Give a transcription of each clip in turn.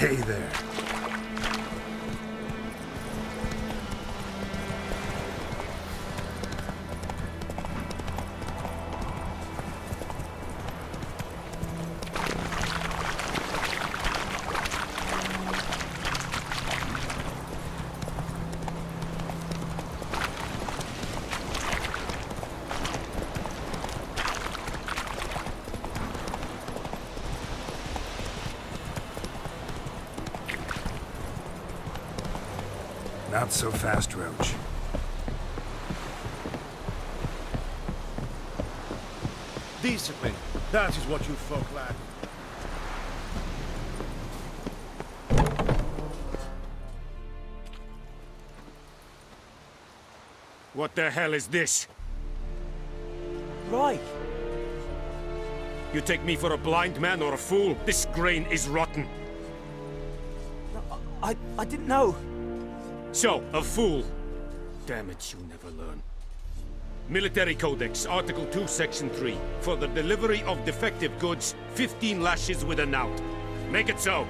Hey there. Not so fast, Roach. Discipline. That is what you folk lack. What the hell is this? Right. You take me for a blind man or a fool? This grain is rotten. I didn't know. So, a fool. Damn it, you never learn. Military Codex, Article 2, Section 3. For the delivery of defective goods, 15 lashes with a knout. Make it so.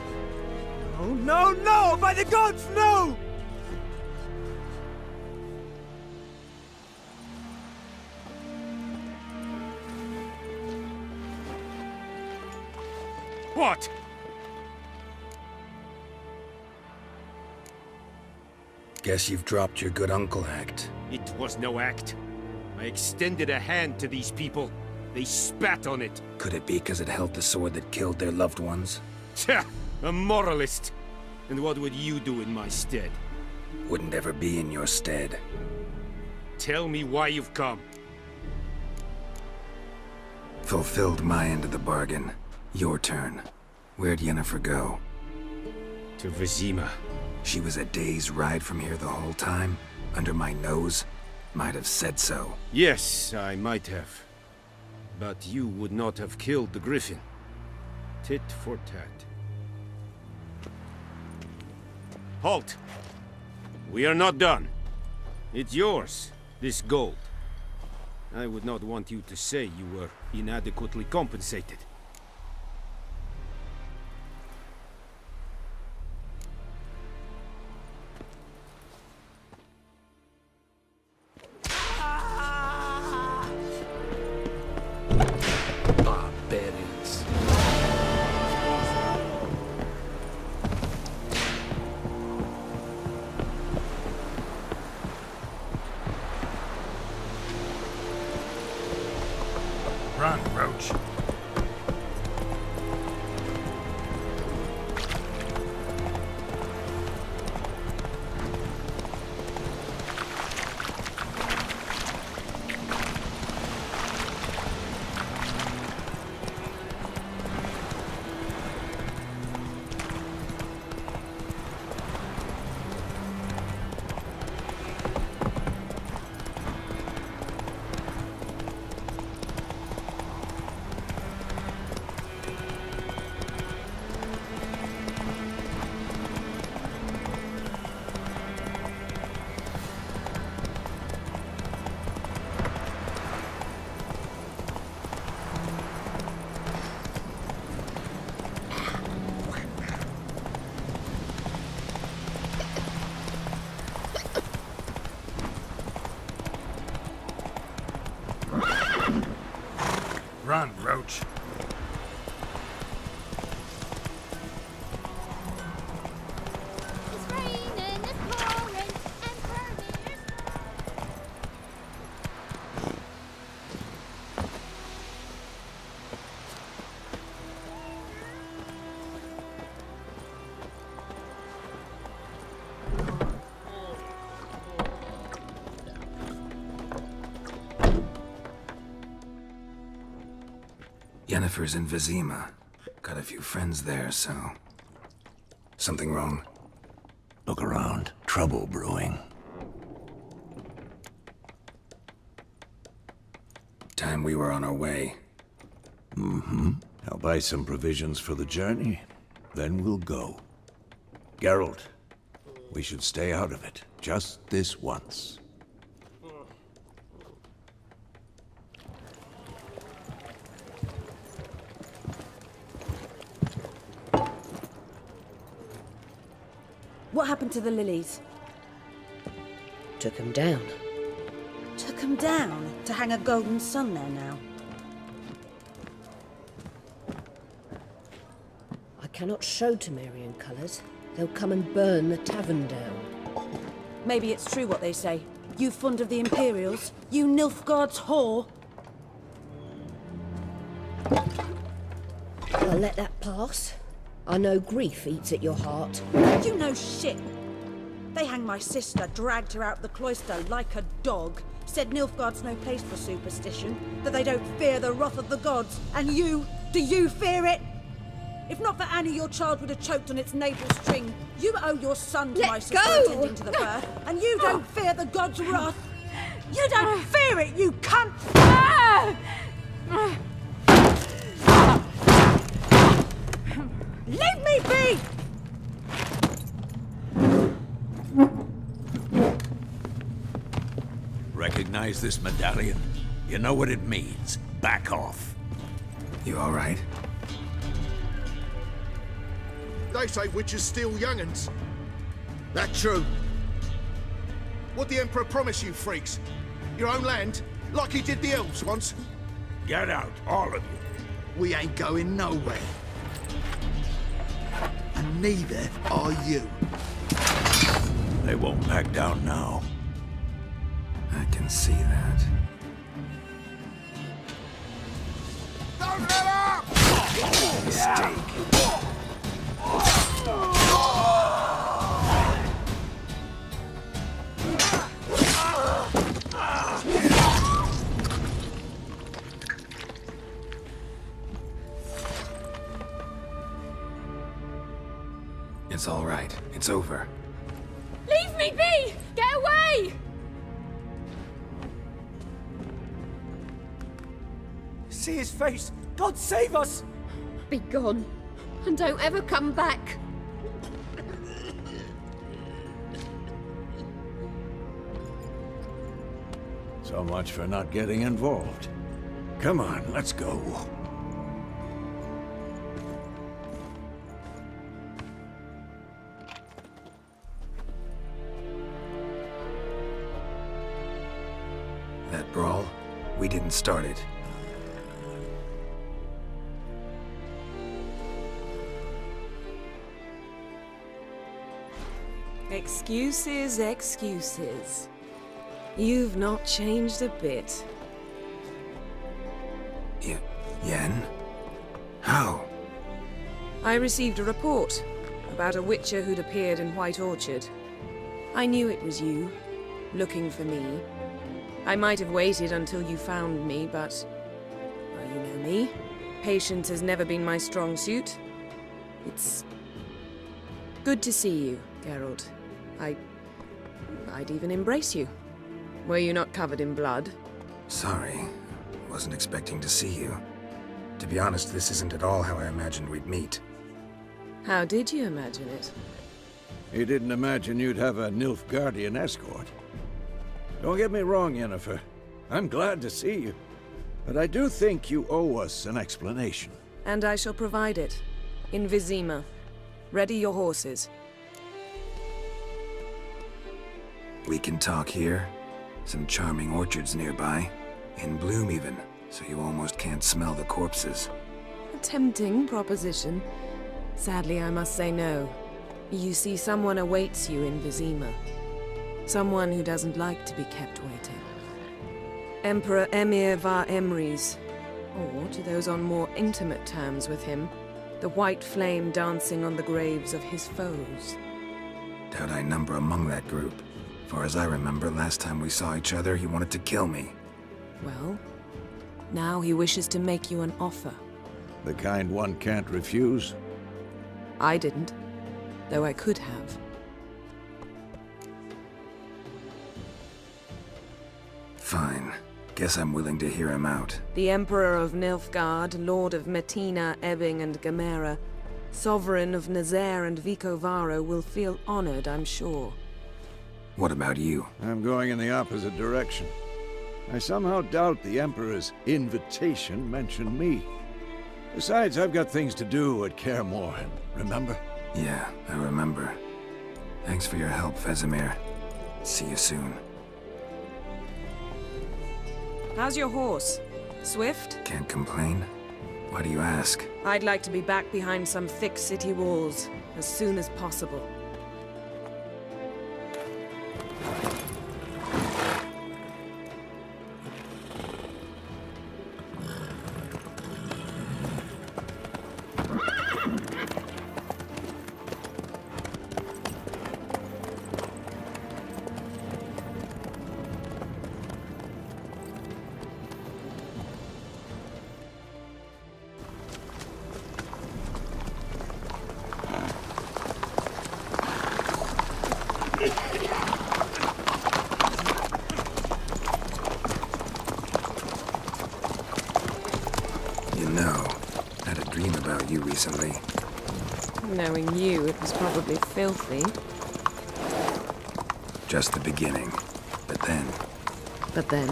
Oh, no, no! By the gods, no! What? Guess you've dropped your good uncle act. It was no act. I extended a hand to these people. They spat on it. Could it be because it held the sword that killed their loved ones? Tja, a moralist. And what would you do in my stead? Wouldn't ever be in your stead. Tell me why you've come. Fulfilled my end of the bargain. Your turn. Where'd Yennefer go? To Vizima. She was a day's ride from here the whole time? Under my nose? Might have said so. Yes, I might have. But you would not have killed the griffin. Tit for tat. Halt! We are not done. It's yours, this gold. I would not want you to say you were inadequately compensated. Barbarians. Run, Roach. Run, Roach. It's raining, it's pouring, and Vermeer's Yennefer's in Vizima. Got a few friends there, so... Something wrong? Look around. Trouble brewing. Time we were on our way. I'll buy some provisions for the journey. Then we'll go. Geralt, we should stay out of it. Just this once. What happened to the lilies? Took 'em down. Took 'em down to hang a golden sun there now. I cannot show Temerian colours. They'll come and burn the tavern down. Maybe it's true what they say. You fond of the Imperials? You Nilfgaard's whore? I'll let that pass. I know grief eats at your heart. You know shit. They hanged my sister, dragged her out the cloister like a dog. Said Nilfgaard's no place for superstition, that they don't fear the wrath of the gods. And you, do you fear it? If not for Annie, your child would have choked on its navel string. You owe your son to my sister attending to the birth, and you don't fear the gods' wrath. You don't fear it, you cunt! Leave me be! Recognize this medallion? You know what it means. Back off. You all right? They say witches steal young'uns. That true? What'd the Emperor promise you, freaks? Your own land? Like he did the elves once? Get out, all of you. We ain't going nowhere. And neither are you. They won't back down now. I can see that. Don't let up! Mistake. It's all right. It's over. Leave me be! Get away! See his face! God save us! Be gone, and don't ever come back. So much for not getting involved. Come on, let's go. That brawl, we didn't start it. Excuses, excuses. You've not changed a bit. Yen? How? I received a report about a witcher who'd appeared in White Orchard. I knew it was you, looking for me. I might have waited until you found me, but... well, you know me. Patience has never been my strong suit. It's... good to see you, Geralt. I'd even embrace you. Were you not covered in blood? Sorry. Wasn't expecting to see you. To be honest, this isn't at all how I imagined we'd meet. How did you imagine it? You didn't imagine you'd have a Nilfgaardian escort. Don't get me wrong, Yennefer. I'm glad to see you. But I do think you owe us an explanation. And I shall provide it. In Vizima. Ready your horses. We can talk here. Some charming orchards nearby. In bloom even, so you almost can't smell the corpses. A tempting proposition. Sadly, I must say no. You see, someone awaits you in Vizima. Someone who doesn't like to be kept waiting. Emperor Emir var Emrys. Or, to those on more intimate terms with him, the white flame dancing on the graves of his foes. Doubt I number among that group. Far as I remember, last time we saw each other, he wanted to kill me. Well, now he wishes to make you an offer. The kind one can't refuse. I didn't, though I could have. Fine. Guess I'm willing to hear him out. The Emperor of Nilfgaard, Lord of Metina, Ebbing, and Gamera, Sovereign of Nazaire and Vicovaro will feel honored, I'm sure. What about you? I'm going in the opposite direction. I somehow doubt the Emperor's invitation mentioned me. Besides, I've got things to do at Kaer Morhen, remember? Yeah, I remember. Thanks for your help, Vesemir. See you soon. How's your horse? Swift? Can't complain. Why do you ask? I'd like to be back behind some thick city walls as soon as possible. You know, I had a dream about you recently. Knowing you, it was probably filthy. Just the beginning. But then... But then...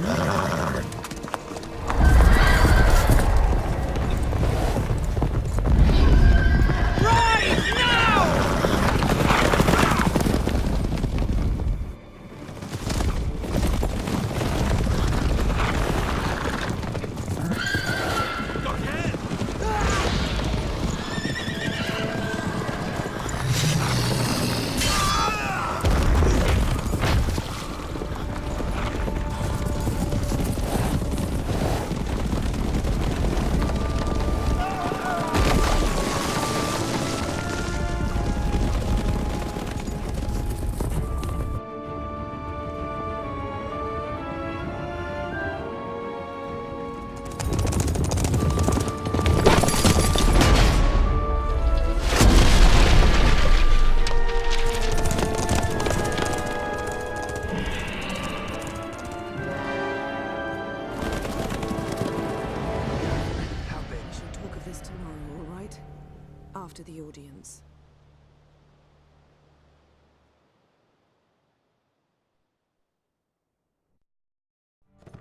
After the audience.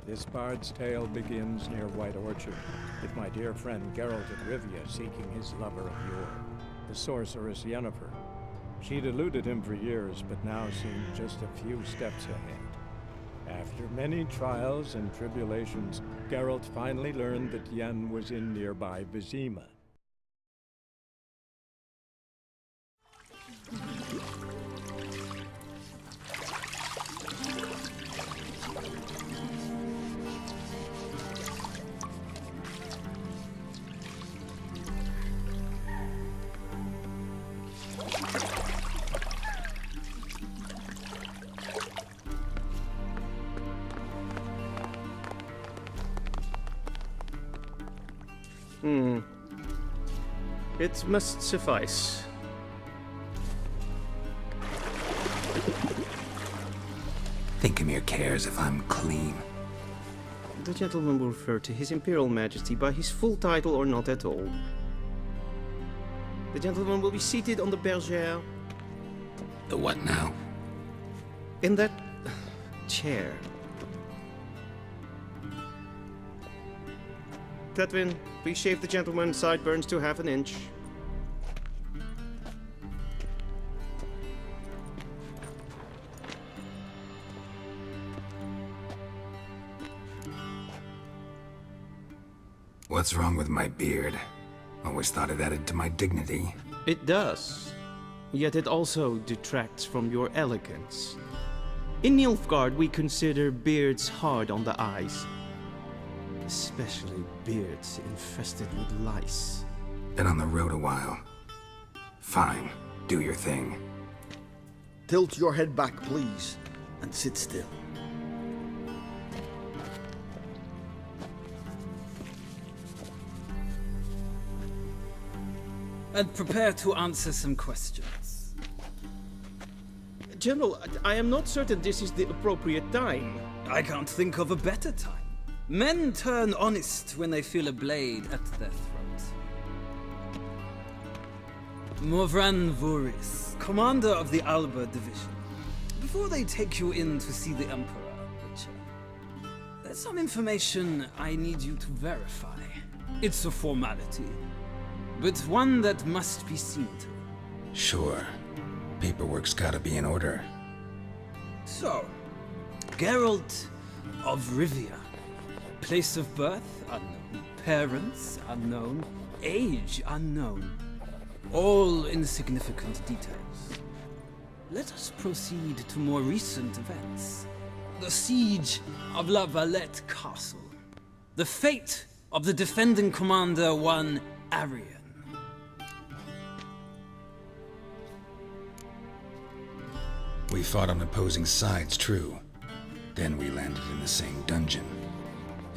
This bard's tale begins near White Orchard, with my dear friend Geralt of Rivia seeking his lover of yore, the sorceress Yennefer. She'd eluded him for years, but now seemed just a few steps ahead. After many trials and tribulations, Geralt finally learned that Yen was in nearby Vizima. It must suffice. Thinkamere cares if I'm clean. The gentleman will refer to His Imperial Majesty by his full title or not at all. The gentleman will be seated on the bergère. The what now? In that chair. Tywin, please shave the gentleman's sideburns to half an inch. What's wrong with my beard? Always thought it added to my dignity. It does. Yet it also detracts from your elegance. In Nilfgaard, we consider beards hard on the eyes. Especially beards infested with lice. Been on the road a while. Fine, do your thing. Tilt your head back, please, and sit still. And prepare to answer some questions. General, I am not certain this is the appropriate time. I can't think of a better time. Men turn honest when they feel a blade at their throat. Morvran Vuris, commander of the Alba Division. Before they take you in to see the Emperor, Witcher, there's some information I need you to verify. It's a formality, but one that must be seen to. Sure. paperwork's gotta be in order. So, Geralt of Rivia. Place of birth unknown. Parents unknown. Age unknown. All insignificant details. Let us proceed to more recent events. The siege of La Valette Castle. The fate of the defending commander, one Arian. We fought on opposing sides, true. Then we landed in the same dungeon.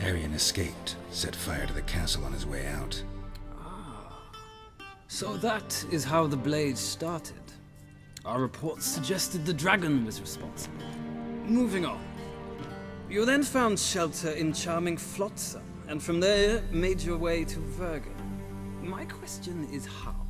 Arian escaped, set fire to the castle on his way out. So that is how the blaze started. Our reports suggested the dragon was responsible. Moving on. You then found shelter in charming Flotsam, and from there made your way to Vergen. My question is how?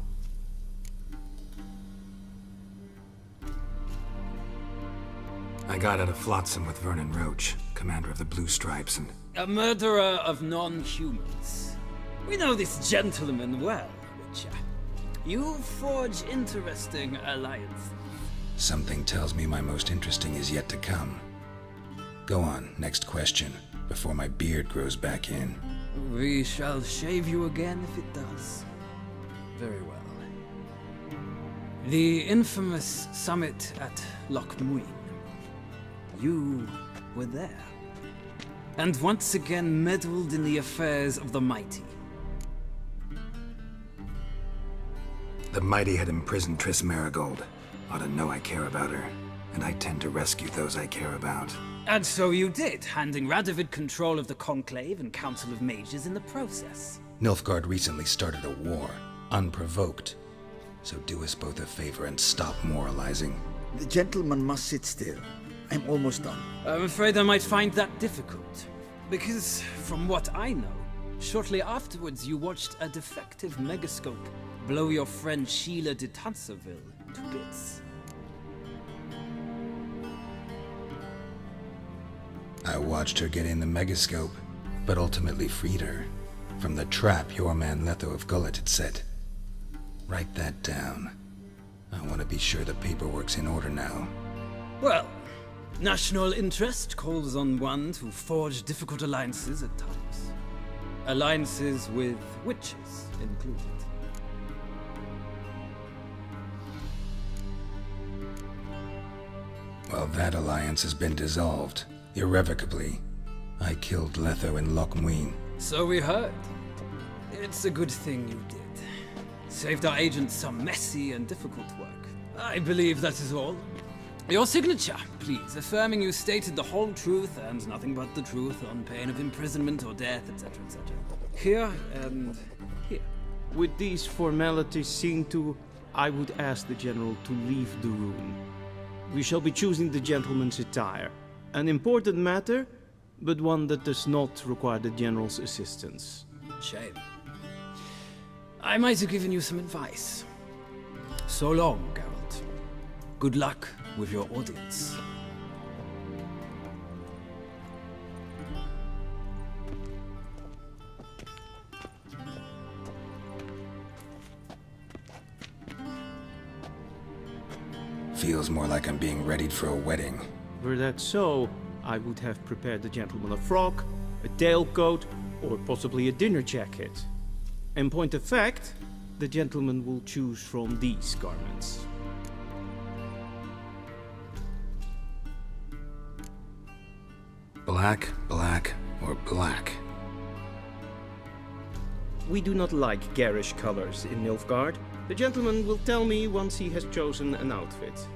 I got out of Flotsam with Vernon Roach, commander of the Blue Stripes, and... A murderer of non-humans. We know this gentleman well, Witcher. You forge interesting alliances. Something tells me my most interesting is yet to come. Go on, next question, before my beard grows back in. We shall shave you again if it does. Very well. The infamous summit at Loch Muin. You were there. And once again meddled in the affairs of the mighty. The mighty had imprisoned Triss Marigold. Ought to know I care about her, and I tend to rescue those I care about. And so you did, handing Radovid control of the Conclave and Council of Mages in the process. Nilfgaard recently started a war, unprovoked. So do us both a favor and stop moralizing. The gentleman must sit still. I'm almost done. I'm afraid I might find that difficult. Because, from what I know, shortly afterwards you watched a defective megascope blow your friend Sheila de Tanserville to bits. I watched her get in the megascope, but ultimately freed her from the trap your man Letho of Gullet had set. Write that down. I want to be sure the paperwork's in order now. Well, national interest calls on one to forge difficult alliances at times. Alliances with witches included. Well, that alliance has been dissolved, irrevocably. I killed Letho in Loch Muin. So we heard. It's a good thing you did. Saved our agents some messy and difficult work. I believe that is all. Your signature, please, affirming you stated the whole truth and nothing but the truth on pain of imprisonment or death, etc., etc. Here and here. With these formalities seen to, I would ask the general to leave the room. We shall be choosing the gentleman's attire. An important matter, but one that does not require the general's assistance. Shame. I might have given you some advice. So long, Geralt. Good luck with your audience. Feels more like I'm being readied for a wedding. Were that so, I would have prepared the gentleman a frock, a tailcoat, or possibly a dinner jacket. In point of fact, the gentleman will choose from these garments. Black, black, or black? We do not like garish colors in Nilfgaard. The gentleman will tell me once he has chosen an outfit.